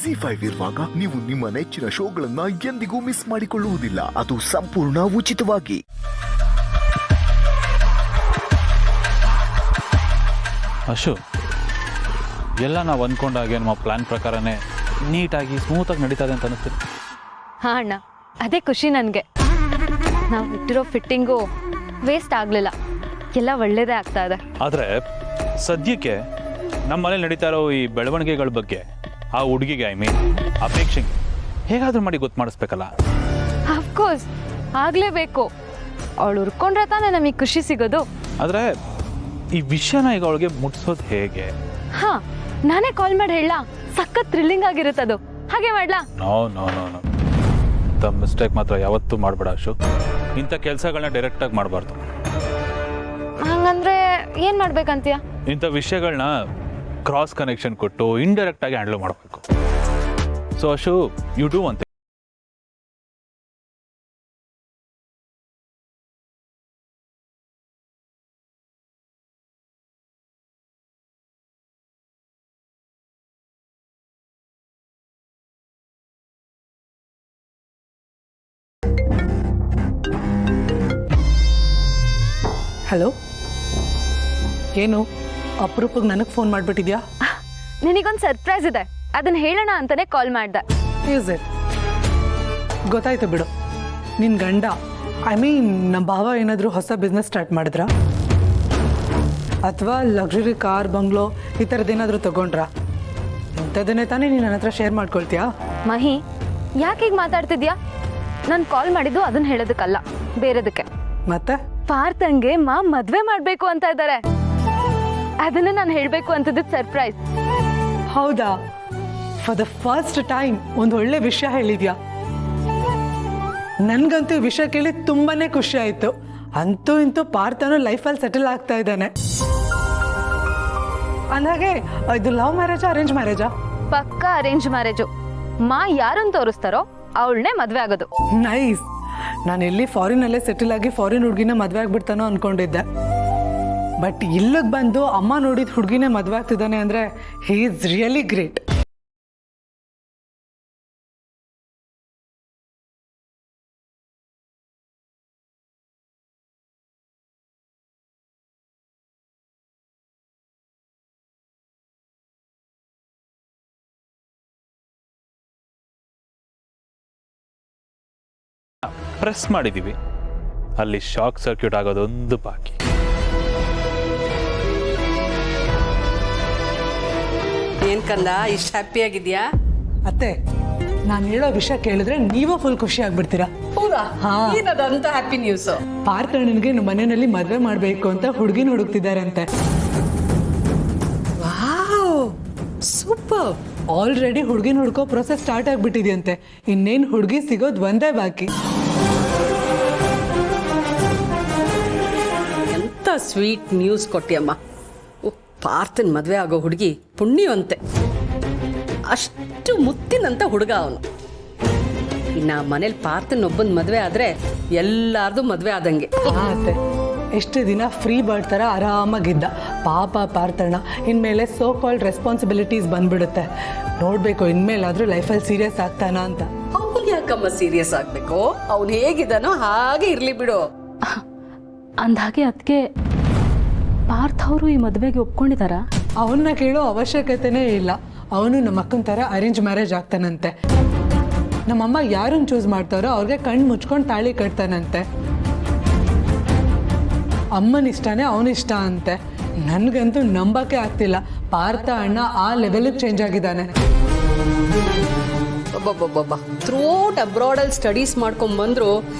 ZEE5 ಇರುವಾಗ ನೀವು ನಿಮ್ಮ ನೆಚ್ಚಿನ ಶೋಗಳನ್ನ ಎಂದಿಗೂ ಮಿಸ್ ಮಾಡಿಕೊಳ್ಳುವುದಿಲ್ಲ. ಅದು ಸಂಪೂರ್ಣ ಉಚಿತವಾಗಿ. ಅಶು, ಎಲ್ಲ ನಾವು ಅಂದ್ಕೊಂಡಾಗೆ ನಮ್ಮ ಪ್ಲಾನ್ ಪ್ರಕಾರನೇ ನೀಟಾಗಿ ಸ್ಮೂತಾಗಿ ನಡೀತಾ ಇದೆ ಅಂತ ಅನಿಸ್ತೀನಿ. ಹಾಂ ಅಣ್ಣ, ಅದೇ ಖುಷಿ ನನಗೆ. ನಾವು ಇಟ್ಟಿರೋ ಫಿಟ್ಟಿಂಗು ವೇಸ್ಟ್ ಆಗಲಿಲ್ಲ, ಎಲ್ಲ ಒಳ್ಳೇದೇ ಆಗ್ತಾ ಇದೆ. ಆದರೆ ಸದ್ಯಕ್ಕೆ ನಮ್ಮ ಮನೇಲಿ ನಡೀತಾ ಇರೋ ಈ ಬೆಳವಣಿಗೆಗಳ ಬಗ್ಗೆ ಆ ಹುಡುಗಿಗೆ ಅಪೇಕ್ಷೆಗೆ ಹೇಗಾದ್ರೂ ಮಾಡಿ ಗೊತ್ತು ಮಾಡಿಸ್ಬೇಕಲ್ಲ. ಅಫ್ಕೋರ್ಸ್ ಆಗಲೇಬೇಕು. ಅವಳು ಉರ್ಕೊಂಡ್ರೆ ತಾನೇ ನಮಗೆ ಖುಷಿ ಸಿಗೋದು. ಆದರೆ ಈ ವಿಷಯನ ಈಗ ಅವಳಿಗೆ ಮುಟ್ಸೋದು ಹೇಗೆ? ಹಾಂ, ನಾನೇ ಕಾಲ್ ಮಾಡಿ ಹೇಳ. ಸಖತ್ ಥ್ರಿಲ್ಲಿಂಗ್ ಆಗಿರುತ್ತದು. ಹಾಗೆ ಮಾಡ್ಲಾ? ನೋ ನೋ ನೋ ನೋ, ಇಂಥ ಮಿಸ್ಟೇಕ್ ಮಾತ್ರ ಯಾವತ್ತೂ ಮಾಡಬೇಡ ಅಶು. ಇಂಥ ಕೆಲಸಗಳನ್ನ ಡೈರೆಕ್ಟಾಗಿ ಮಾಡಬಾರ್ದು. ಹಂಗಂದ್ರೆ ಏನು ಮಾಡ್ಬೇಕಂತೀಯ? ಇಂಥ ವಿಷಯಗಳನ್ನ ಕ್ರಾಸ್ ಕನೆಕ್ಷನ್ ಕೊಟ್ಟು ಇಂಡೈರೆಕ್ಟಾಗಿ ಹ್ಯಾಂಡಲ್ ಮಾಡಬೇಕು. So Ashu, you do one thing. Hello, ಏನು ಅಪರೂಪಕ್ಕೆ ನನಗೆ ಫೋನ್ ಮಾಡಿಬಿಟ್ಟಿದ್ಯಾ? ನಿನಗೊಂದು ಸರ್ಪ್ರೈಸ್ ಇದೆ, ಅದನ್ನ ಹೇಳೋಣ ಅಂತಾನೆ ಕಾಲ್ ಮಾಡ್ದೆ. Is it? ಗೊತ್ತಾಯ್ತು ಬಿಡು. ನಿನ್ನ ಗಂಡ ನಮ್ಮ ಭಾವ ಏನಾದರೂ ಹೊಸ ಬಿಸ್ನೆಸ್ ಸ್ಟಾರ್ಟ್ ಮಾಡಿದ್ರಾ, ಅಥವಾ ಲಕ್ಸುರಿ ಕಾರ್ ಬಂಗ್ಲೋ ಈ ಥರದ್ದೇನಾದರೂ ತೊಗೊಂಡ್ರಾ? ಇಂಥದ್ದನ್ನೇ ತಾನೇ ನೀನು ನನ್ನ ಹತ್ರ ಶೇರ್ ಮಾಡ್ಕೊಳ್ತೀಯಾ? ಮಹಿ, ಯಾಕೆ ಈಗ ಮಾತಾಡ್ತಿದ್ಯಾ? ನಾನು ಕಾಲ್ ಮಾಡಿದ್ದು ಅದನ್ನ ಹೇಳೋದಕ್ಕಲ್ಲ, ಬೇರೆದಕ್ಕೆ. ಮತ್ತೆ ಪಾರ್ಥಂಗೆ ಮದ್ವೆ ಮಾಡ್ಬೇಕು ಅಂತ ಇದ್ದಾರೆ. ಅದನ್ನ ನಾನು ಹೇಳ್ಬೇಕು ಅಂತದ್ದು ಸರ್ಪ್ರೈಸ್. ಹೌದಾ? ಫಾರ್ ದ ಫಸ್ಟ್ ಟೈಮ್ ಒಂದು ಒಳ್ಳೆ ವಿಷಯ ಹೇಳಿದ್ಯಾ. ನನಗಂತೂ ಈ ವಿಷಯ ಕೇಳಿ ತುಂಬಾನೇ ಖುಷಿ ಆಯಿತು. ಅಂತೂ ಇಂತೂ ಪಾರ್ಥನು ಲೈಫಲ್ಲಿ ಸೆಟಲ್ ಆಗ್ತಾ ಇದ್ದಾನೆ. ಅಂದಾಗೆ ಇದು ಲವ್ ಮ್ಯಾರೇಜಾ ಅರೇಂಜ್ ಮ್ಯಾರೇಜಾ? ಪಕ್ಕಾ ಅರೇಂಜ್ ಮ್ಯಾರೇಜು. ಯಾರನ್ನು ತೋರಿಸ್ತಾರೋ ಅವಳನ್ನೇ ಮದ್ವೆ ಆಗೋದು. ನೈಸ್. ನಾನು ಎಲ್ಲಿ ಫಾರಿನಲ್ಲೇ ಸೆಟಲ್ ಆಗಿ ಫಾರಿನ್ ಹುಡುಗಿನ ಮದುವೆ ಆಗ್ಬಿಡ್ತಾನೋ ಅನ್ಕೊಂಡಿದ್ದೆ. ಬಟ್ ಇಲ್ಲಿಗೆ ಬಂದು ಅಮ್ಮ ನೋಡಿದ ಹುಡುಗಿನೇ ಮದುವೆ ಆಗ್ತಿದ್ದಾನೆ ಅಂದರೆ he is really great. Press ಮಾಡಿದ್ದೀವಿ, ಅಲ್ಲಿ ಶಾಕ್ ಸರ್ಕ್ಯೂಟ್ ಆಗೋದೊಂದು ಬಾಕಿ. ಏನ್ ಕಂದ ಇಷ್ಟು ಹ್ಯಾಪಿ ಆಗಿದ್ಯಾ? ಅತ್ತೆ, ನಾನು ಹೇಳೋ ವಿಷಯ ಕೇಳಿದ್ರೆ ನೀವೂ ಫುಲ್ ಖುಷಿ ಆಗ್ಬಿಡ್ತೀರಾ. ಹೌದಾ? ಹಾ. ಏನದಂತ ಹ್ಯಾಪಿ ನ್ಯೂಸ್? ಪಾರ್ಥಣ್ಣನಿಗೆ ನಮ್ಮ ಮನೆಯಲ್ಲಿ ಮದುವೆ ಮಾಡಬೇಕು ಅಂತ ಹುಡುಗಿನ ಹುಡುಕ್ತಿದ್ದಾರಂತೆ. Wow, super. ಆಲ್ರೆಡಿ ಹುಡುಗಿನ ಹುಡ್ಕೋ ಪ್ರೊಸೆಸ್ ಸ್ಟಾರ್ಟ್ ಆಗಿಬಿಟ್ಟಿದೆಯಂತೆ. ಇನ್ನೇನು ಹುಡುಗಿ ಸಿಗೋದು ಒಂದೇ ಬಾಕಿ. ಎಂತ ಸ್ವೀಟ್ ನ್ಯೂಸ್ ಕೊಟ್ಟಿಯಮ್ಮ. ಪಾರ್ಥನ್ ಮದುವೆ ಆಗೋ ಹುಡುಗಿ ಪುಣ್ಯವಂತೆ. ಅಷ್ಟು ಮುತ್ತಿನಂತ ಹುಡುಗ ಅವನು. ಇನ್ನ ಮನೇಲಿ ಪಾರ್ಥನ್ ಒಬ್ಬನ ಮದುವೆ ಆದ್ರೆ ಎಲ್ಲಾರ್ದು ಮದುವೆ ಆದಂಗೆ. ಅತ್ತೆ, ಎಷ್ಟು ದಿನ ಫ್ರೀ ಬರ್ಡ್ ಥರ ಆರಾಮಾಗಿದ್ದ ಪಾಪ ಪಾರ್ಥಣ್ಣ. ಇನ್ಮೇಲೆ ಸೋ ಕಾಲ್ಡ್ ರೆಸ್ಪಾನ್ಸಿಬಿಲಿಟೀಸ್ ಬಂದ್ಬಿಡುತ್ತೆ. ನೋಡಬೇಕು ಇನ್ಮೇಲಾದರೂ ಲೈಫಲ್ಲಿ ಸೀರಿಯಸ್ ಆಗ್ತಾನ ಅಂತ. ಅವ್ನು ಯಾಕಮ್ಮ ಸೀರಿಯಸ್ ಆಗಬೇಕು? ಅವ್ನು ಹೇಗಿದ್ದಾನೋ ಹಾಗೆ ಇರಲಿ ಬಿಡು. ಅಂದಾಗೆ ಅದಕ್ಕೆ ಪಾರ್ಥ ಅವರು ಈ ಮದುವೆಗೆ ಒಪ್ಕೊಂಡಿದಾರಾ? ಅವನ್ನ ಕೇಳೋ ಅವಶ್ಯಕತೆನೇ ಇಲ್ಲ. ಅವನು ನಮ್ಮ ಅಕ್ಕನ ಥರ ಅರೇಂಜ್ ಮ್ಯಾರೇಜ್ ಆಗ್ತಾನಂತೆ. ನಮ್ಮಮ್ಮ ಯಾರನ್ನು ಚೂಸ್ ಮಾಡ್ತಾರೋ ಅವ್ರಿಗೆ ಕಣ್ಣು ಮುಚ್ಕೊಂಡು ತಾಳಿ ಕಟ್ತಾನಂತೆ. ಅಮ್ಮನ ಇಷ್ಟನೇ ಅವನಿಷ್ಟ ಅಂತೆ. ನನಗಂತೂ ನಂಬಕ್ಕೆ ಆಗ್ತಿಲ್ಲ, ಪಾರ್ಥ ಅಣ್ಣ ಆ ಲೆವೆಲಿಗೆ ಚೇಂಜ್ ಆಗಿದ್ದಾನೆ. ಒಬ್ಬೊಬ್ಬೊಬ್ಬ ಥ್ರೂಟ್ ಅಬ್ರಾಡಲ್ಲಿ ಸ್ಟಡೀಸ್ ಮಾಡ್ಕೊಂಡ್ ಬಂದ್ರು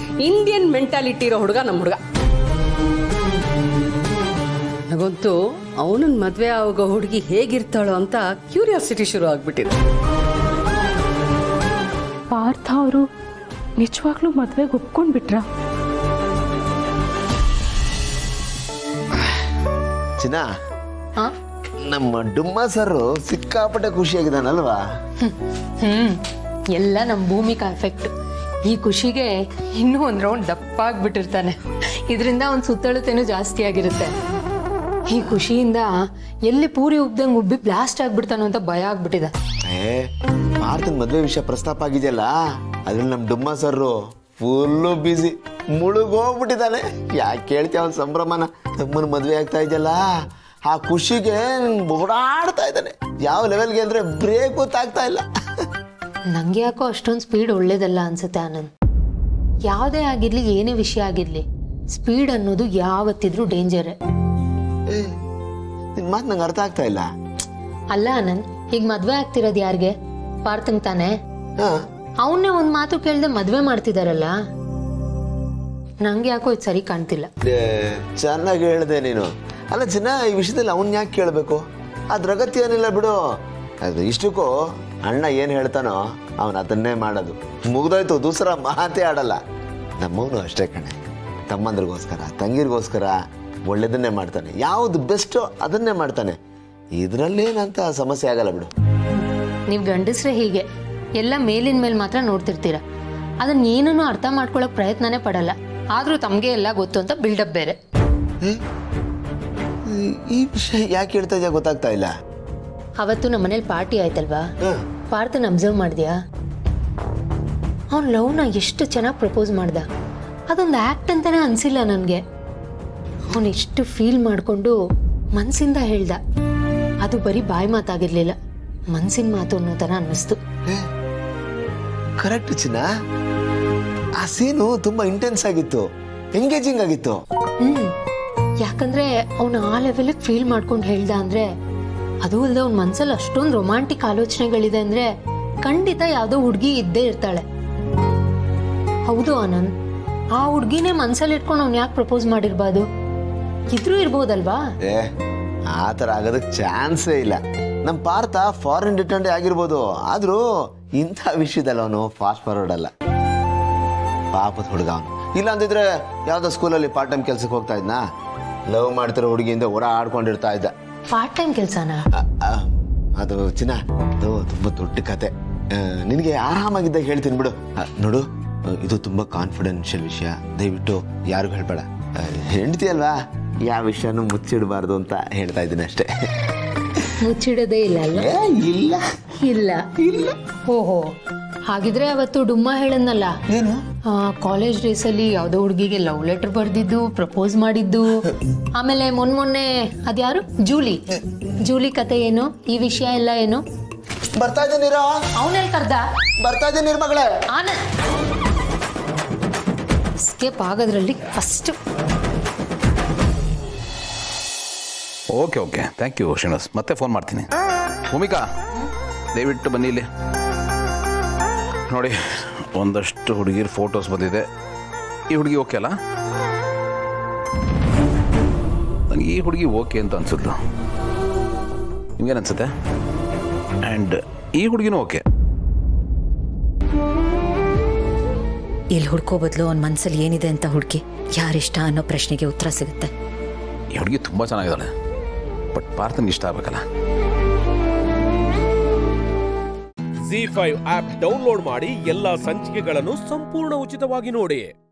ಇಂಡಿಯನ್ ಮೆಂಟಾಲಿಟಿ ಇರೋ ಹುಡುಗ ನಮ್ಮ ಹುಡುಗ. ನನಗಂತೂ ಅವನನ್ನ ಮದುವೆ ಆಗೋ ಹುಡುಗಿ ಹೇಗಿರ್ತಾಳೋ ಅಂತ ಕ್ಯೂರಿಯಾಸಿಟಿ ಶುರು ಆಗ್ಬಿಟ್ಟಿದೆ. ಪಾರ್ಥ ಅವರು ನಿಜವಾಗ್ಲೂ ಮದ್ವೆಗೆ ಒಪ್ಕೊಂಡ್ಬಿಟ್ರಾ? ಚಿನ್ನ, ನಮ್ಮ ಡುಮ್ಮ ಸರ್ ಸಿಕ್ಕಾಪಟ್ಟೆ ಖುಷಿಯಾಗಿದ್ದಾನಲ್ವಾ? ಎಲ್ಲ ನಮ್ಮ ಭೂಮಿಕಾ ಎಫೆಕ್ಟ್. ಈ ಖುಷಿಗೆ ಇನ್ನೂ ಒಂದು ರೌಂಡ್ ದಪ್ಪ ಆಗ್ಬಿಟ್ಟಿರ್ತಾನೆ. ಇದರಿಂದ ಒಂದು ಸುತ್ತಳತೆನೂ ಜಾಸ್ತಿ ಆಗಿರುತ್ತೆ. ಈ ಖುಷಿಯಿಂದ ಎಲ್ಲಿ ಪೂರಿ ಉಬ್ದಂಗೆ ಉಬ್ಬಿ ಬ್ಲಾಸ್ಟ್ ಆಗ್ಬಿಡ್ತಾನೋ ಅಂತ ಭಯ ಆಗ್ಬಿಟ್ಟಿದೆ. ಪಾರ್ಥನ್ ಮದುವೆ ವಿಷಯ ಪ್ರಸ್ತಾಪ ಆಗಿದೆಯಲ್ಲ ಅದ್ರಲ್ಲಿ ನಮ್ಮ ಡುಮ್ಮ ಸರ್ರು ಫುಲ್ಲು ಬ್ಯುಸಿ ಮುಳುಗೋಗ್ಬಿಟ್ಟಿದ್ದಾನೆ. ಯಾಕೆ ಕೇಳ್ತೀಯ ಅವ್ನ ಸಂಭ್ರಮನ, ತಮ್ಮನ ಮದುವೆ ಆಗ್ತಾ ಇದೆಯಲ್ಲ ಆ ಖುಷಿಗೆ ಓಡಾಡ್ತಾ ಇದ್ದಾನೆ. ಯಾವ ಲೆವೆಲ್ಗೆ ಅಂದ್ರೆ ಬ್ರೇಕ್ ಗೊತ್ತಾಗ್ತಾ ಇಲ್ಲ. ನಂಗೆ ಯಾಕೋ ಅಷ್ಟೊಂದು ಸ್ಪೀಡ್ ಒಳ್ಳೇದಲ್ಲ ಅನ್ಸುತ್ತೆ ಆನಂದ್. ಯಾವುದೇ ಆಗಿರ್ಲಿ, ಏನೇ ವಿಷಯ ಆಗಿರ್ಲಿ, ಸ್ಪೀಡ್ ಅನ್ನೋದು ಯಾವತ್ತಿದ್ರೂ ಡೇಂಜರೇ. ನಿನ್ ಮಾತು ನಂಗೆ ಅರ್ಥ ಆಗ್ತಾ ಇಲ್ಲ. ಅಲ್ಲ ಆನಂದ್, ಈಗ ಮದ್ವೆ ಆಗ್ತಿರೋದು ಯಾರಿಗೆ? ಪಾರ್ಥಂಗ್ ತಾನೆ. ಹಾ, ಅವನ್ನೇ ಒಂದ್ ಮಾತು ಕೇಳ್ದೆ ಮದ್ವೆ ಮಾಡ್ತಿದಾರಲ್ಲ, ನಂಗೆ ಯಾಕೋ ಇದು ಸರಿ ಕಾಣ್ತಿಲ್ಲ. ಚೆನ್ನಾಗಿ ಹೇಳ್ದೆ ನೀನು. ಅಲ್ಲ ಜನ ಈ ವಿಷಯದಲ್ಲಿ ಅವನ್ ಯಾಕೆ ಕೇಳಬೇಕು? ಅದ್ರ ಅಗತ್ಯ ಏನಿಲ್ಲ ಬಿಡು. ಅದು ಇಷ್ಟಕ್ಕೂ ಅಣ್ಣ ಏನು ಹೇಳ್ತಾನೋ ಅವನು ಅದನ್ನೇ ಮಾಡೋದು. ಮುಗ್ದೋಯ್ತು, ದೂಸರ ಮಾತೇ ಆಡಲ್ಲ. ನಮ್ಮವನು ಅಷ್ಟೇ ಕಣೆ, ತಮ್ಮಂದ್ರಿಗೋಸ್ಕರ ತಂಗಿರಿಗೋಸ್ಕರ ಒಳ್ಳೇದನ್ನೇ ಮಾಡ್ತಾನೆ. ಯಾವುದು ಬೆಸ್ಟೋ ಅದನ್ನೇ ಮಾಡ್ತಾನೆ. ಇದರಲ್ಲೇನಂತ ಸಮಸ್ಯೆ ಆಗಲ್ಲ ಬಿಡು. ನೀವು ಗಂಡಸ್ರೆ ಹೀಗೆ ಎಲ್ಲ ಮೇಲಿನ ಮೇಲೆ ಮಾತ್ರ ನೋಡ್ತಿರ್ತೀರ, ಅದನ್ನ ಏನನ್ನೂ ಅರ್ಥ ಮಾಡ್ಕೊಳಕ್ ಪ್ರಯತ್ನನೇ ಪಡಲ್ಲ. ಆದ್ರೂ ತಮಗೆ ಎಲ್ಲ ಗೊತ್ತು ಅಂತ ಬಿಲ್ಡಪ್ ಬೇರೆ. ಈ ವಿಷಯ ಯಾಕೆ ಹೇಳ್ತಾ ಇದೆಯಾ ಗೊತ್ತಾಗ್ತಾ ಇಲ್ಲ. ಅವತ್ತು ನಮ್ಮ ಮನೇಲಿ ಪಾರ್ಟಿ ಆಯ್ತಲ್ವಾ, ಪಾರ್ಥನ ಅಬ್ಸರ್ವ್ ಮಾಡಿದ್ಯಾ? ಅವ್ನ ಲವ್ನ ಎಷ್ಟು ಚೆನ್ನಾಗಿ ಪ್ರಪೋಸ್ ಮಾಡ್ದ. ಅದೊಂದು ಆ್ಯಕ್ಟ್ ಅಂತಾನೆ ಅನಿಸಿಲ್ಲ ನನಗೆ. ಅವನು ಎಷ್ಟು ಫೀಲ್ ಮಾಡಿಕೊಂಡು ಮನಸ್ಸಿಂದ ಹೇಳ್ದ. ಅದು ಬರೀ ಬಾಯಿ ಮಾತಾಗಿರ್ಲಿಲ್ಲ, ಮನಸ್ಸಿನ ಮಾತು ಅನ್ನೋ ಥರ ಅನ್ನಿಸ್ತು. ಕರೆಕ್ಟ್ ಚಿನ್ನ, ಆ ಸೀನು ತುಂಬಾ ಇಂಟೆನ್ಸ್ ಆಗಿತ್ತು, ಎಂಗೇಜಿಂಗ್ ಆಗಿತ್ತು. ಯಾಕಂದ್ರೆ ಅವನು ಆ ಲೆವೆಲಿಗೆ ಫೀಲ್ ಮಾಡ್ಕೊಂಡು ಹೇಳ್ದ ಅಂದ್ರೆ, ಅದು ಅಲ್ಲದೆ ಅವ್ನ ಮನ್ಸಲ್ಲಿ ಅಷ್ಟೊಂದು ರೊಮ್ಯಾಂಟಿಕ್ ಆಲೋಚನೆಗಳಿದೆ ಅಂದ್ರೆ ಖಂಡಿತ ಯಾವುದೋ ಹುಡುಗಿ ಇದ್ದೇ ಇರ್ತಾಳೆ. ಹೌದು ಆನಂದ್, ಆ ಹುಡುಗಿನೇ ಮನ್ಸಲ್ಲಿ ಇಟ್ಕೊಂಡು ಅವ್ನು ಯಾಕೆ ಪ್ರಪೋಸ್ ಮಾಡಿರ್ಬಾರ್ದು? ಇದ್ರೂ ಇರ್ಬೋದಲ್ವಾ? ಆ ಥರ ಆಗೋದಕ್ಕೆ ಚಾನ್ಸೇ ಇಲ್ಲ. ನಮ್ಮ ಪಾರ್ಥ ಫಾರಿನ್ ರಿಟರ್ನ್ ಆಗಿರ್ಬೋದು, ಆದ್ರೂ ಇಂಥ ವಿಷಯದಲ್ಲಿ ಅವನು ಫಾಸ್ಟ್ ಫಾರ್ವರ್ಡ್ ಅಲ್ಲ. ಪಾಪದ ಹುಡುಗ ಅವನು. ಇಲ್ಲ ಅಂದಿದ್ರೆ ಯಾವ್ದೋ ಸ್ಕೂಲಲ್ಲಿ ಪಾರ್ಟ್ ಟೈಮ್ ಕೆಲ್ಸಕ್ಕೆ ಹೋಗ್ತಾ ಇದ್ನಾ, ಲವ್ ಮಾಡ್ತಿರೋ ಹುಡುಗಿಯಿಂದ ಓಡಾಡ್ಕೊಂಡಿರ್ತಾ ಇದ್ದ. ಪಾರ್ಟ್ ಟೈಮ್ ಕೆಲಸನಾ? ಅದು ಚಿನ್ನ, ಅದು ತುಂಬ ದೊಡ್ಡ ಕತೆ. ನಿನಗೆ ಆರಾಮಾಗಿದ್ದಾಗ ಹೇಳ್ತೀನಿ ಬಿಡು. ನೋಡು, ಇದು ತುಂಬ ಕಾನ್ಫಿಡೆನ್ಷಿಯಲ್ ವಿಷಯ, ದಯವಿಟ್ಟು ಯಾರಿಗೂ ಹೇಳ್ಬೇಡ. ಹೆಂಡ್ತಿ ಅಲ್ವಾ, ಯಾವ ವಿಷಯನೂ ಮುಚ್ಚಿಡಬಾರ್ದು ಅಂತ ಹೇಳ್ತಾ ಇದ್ದೀನಿ ಅಷ್ಟೇ. ಮುಚ್ಚಿಡೋದೇ ಇಲ್ಲ ಅಲ್ಲ? ಇಲ್ಲ ಇಲ್ಲ ಇಲ್ಲ. ಓಹೋ, ಹಾಗಿದ್ರೆ ಅವತ್ತು ಡುಮ್ಮ ಹೇಳದ್ನಲ್ಲ, ಕಾಲೇಜ್ ಡೇಸಲ್ಲಿ ಯಾವುದೋ ಹುಡುಗಿಗೆ ಲವ್ ಲೆಟರ್ ಬರ್ದಿದ್ದು, ಪ್ರಪೋಸ್ ಮಾಡಿದ್ದು, ಆಮೇಲೆ ಮೊನ್ನೆ ಅದ್ಯಾರು ಜೂಲಿ ಕತೆ ಏನು, ಈ ವಿಷಯ ಎಲ್ಲ ಏನು? ಬರ್ತಾ ಇದ್ದೀನಿರೋ. ಅವನೆಲ್ಲಿ ಕರ್ದ? ಬರ್ತಾ ಇದ್ದೀನಿ ಮಗಳೇ. ಆನಂದ್ ಎಸ್ಕೇಪ್ ಆಗೋದ್ರಲ್ಲಿ first. Okay thank you Srinivas, ಮತ್ತೆ ಫೋನ್ ಮಾಡ್ತೀನಿ. ಭೂಮಿಕಾ, ದಯವಿಟ್ಟು ಬನ್ನಿ ಇಲ್ಲಿ ನೋಡಿ. ಒಂದಷ್ಟು ಹುಡುಗಿರ ಫೋಟೋಸ್ ಬಂದಿದೆ. ಈ ಹುಡುಗಿ ಓಕೆ ಅಲ್ಲ? ನನಗೆ ಈ ಹುಡುಗಿ ಓಕೆ ಅಂತ ಅನ್ಸುತ್ತೆ. ನಿಮ್ಗೇನು ಅನ್ಸುತ್ತೆ? ಆ್ಯಂಡ್ ಈ ಹುಡುಗಿನೂ ಓಕೆ. ಇಲ್ಲಿ ಹುಡ್ಕೋ ಬದಲು ಅವ್ನ ಮನಸ್ಸಲ್ಲಿ ಏನಿದೆ ಅಂತ ಹುಡುಕಿ ಯಾರಿಷ್ಟ ಅನ್ನೋ ಪ್ರಶ್ನೆಗೆ ಉತ್ತರ ಸಿಗುತ್ತೆ. ಈ ಹುಡುಗಿ ತುಂಬ ಚೆನ್ನಾಗಿದ್ದಾಳೆ, ಬಟ್ ಪಾರ್ಥನ್ಗೆ ಇಷ್ಟ ಆಗಬೇಕಲ್ಲ. ZEE5 ಆಪ್ ಡೌನ್ಲೋಡ್ ಮಾಡಿ ಎಲ್ಲಾ ಸಂಚಿಕೆಗಳನ್ನು ಸಂಪೂರ್ಣ ಉಚಿತವಾಗಿ ನೋಡಿ.